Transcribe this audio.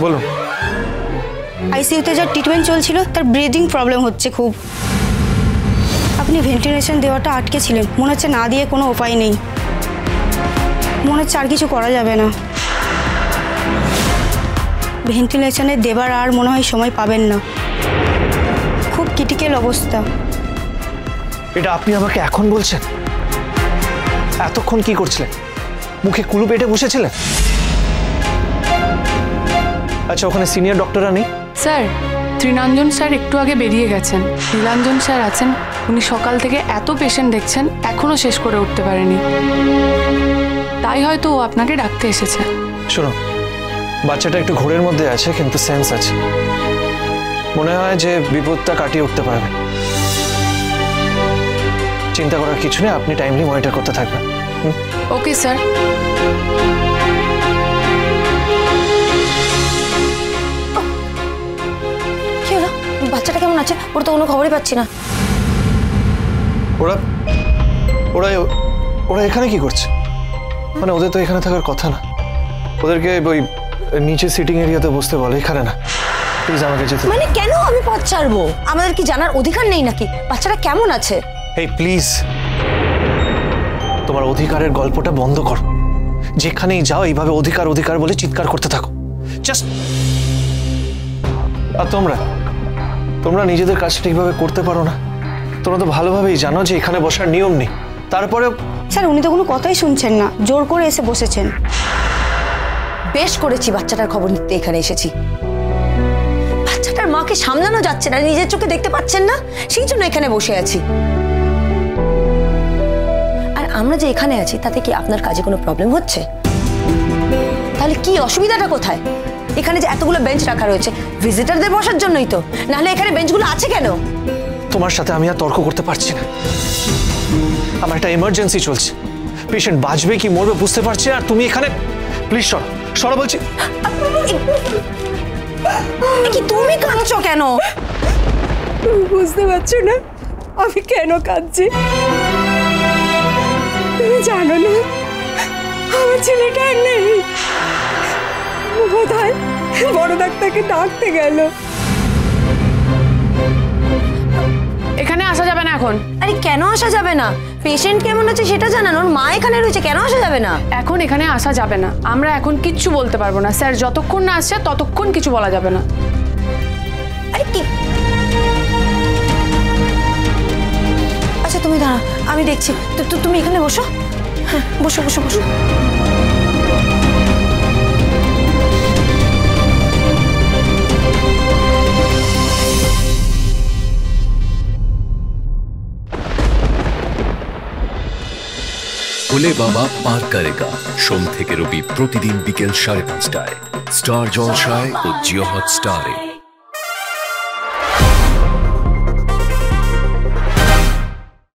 বলুন। আইসিইউতে যা ট্রিটমেন্ট চলছিল তার ব্রিদিং প্রবলেম হচ্ছে খুব। আপনি ভেন্টিলেশন দেওয়াটা আটকে ছিলেন, মনে হচ্ছে না দিয়ে কোনো উপায় নেই, মনে হচ্ছে আর কিছু করা যাবে না। ভেন্টিলেশনে দেবার আর মনে হয় সময় পাবেন না, খুব ক্রিটিক্যাল অবস্থা। এটা আপনি আমাকে এখন বলছেন? এতক্ষণ কি করছিলেন? মুখে কুলু পেটে বসেছিলেন? আচ্ছা, ওখানে সিনিয়র ডক্টররা নেই? স্যার, ত্রিনাঞ্জন স্যার একটু আগে বেরিয়ে গেছেন। নীলাঞ্জন স্যার আছেন, উনি সকাল থেকে এত পেশেন্ট দেখছেন, এখনো শেষ করে উঠতে পারেনি, তাই হয়তো ও আপনাকে ডাকতে এসেছে। শোনো, বাচ্চাটা একটু ঘোরের মধ্যে আছে, কিন্তু সেন্স আছে। মনে হয় যে বিপদটা কাটিয়ে উঠতে পারবে। চিন্তা করার কিছু নেই, আপনি টাইমলি মনিটর করতে থাকবেন। Okay sir. কি হলো? বাচ্চাটা কেমন আছে? ওর তো কোনো খবরই পাচ্ছি না। ওরা ওরা ওরা এখানে কি করছে? মানে ওদের তো এখানে থাকার কথা না। ওদেরকে ওই নিচে সিটিং এরিয়াতে বসতে বলে, এখানে না। প্লিজ আমাকে যেতে। মানে কেন আমি পথ ছাড়বো? আমাদের কি জানার অধিকার নেই নাকি বাচ্চাটা কেমন আছে? এই প্লিজ, তোমার অধিকারের গল্পটা বন্ধ করো। যেখানেই যাও এইভাবে অধিকার অধিকার বলে চিৎকার করতে থাকো। জাস্ট। আর তোমরা নিজেদের কাজটা ঠিকভাবে করতে পারো না। তোমরা তো ভালোভাবেই জানো যে এখানে বসার নিয়ম নেই, তারপরে। স্যার, উনি তো কোনো কথাই শুনছেন না, জোর করে এসে বসেছেন। বেশ করেছি, বাচ্চাটার খবর নিতে এখানে এসেছি। বাচ্চাটার মাকে সামলানো যাচ্ছে না, নিজের চোখে দেখতে পাচ্ছেন না, সেই জন্য এখানে বসে আছি। আর আমরা যে এখানে আছি তাতে কি আপনার কাজে কোনো প্রবলেম হচ্ছে? তাহলে কি অসুবিধাটা কোথায়? এখানে যে এতগুলো বেঞ্চ রাখা রয়েছে ভিজিটরদের বসার জন্যই তো, নাহলে এখানে বেঞ্চগুলো আছে কেন? তোমার সাথে আমি আর তর্ক করতে পারছি না। আমার একটা এমার্জেন্সি চলছে, পেশেন্ট বাঁচবে কি মরবে বুঝতে পারছি, আর তুমি এখানে। প্লিজ সরো বলছি। কি তুমি কাঁদছো কেন? বুঝতে পারছো না আমি কেন কাঁদছি? তুমি জানো না আমার ছেলেটা আর নেই, বোধহয় বড় ডাক্তারকে ডাকতে গেল। এখানে আসা যাবে না এখন। আরে কেন আসা যাবে না? পেশেন্ট কেমন আছে সেটা জানান, ওর মা এখানে রয়েছে, কেন আসা যাবে না? এখন এখানে আসা যাবে না, আমরা এখন কিচ্ছু বলতে পারবো না স্যার। যতক্ষণ না আসছে ততক্ষণ কিছু বলা যাবে না। আরে কি? আচ্ছা তুমি দাঁড়াও, আমি দেখছি। তুমি এখানে বসো। হ্যাঁ, বসো বসো বসো। ভোলে বাবা পার করেগা, সোম থেকে রবি প্রতিদিন বিকেল 5:30টায় স্টার জলসায় ও জিও হটস্টারে।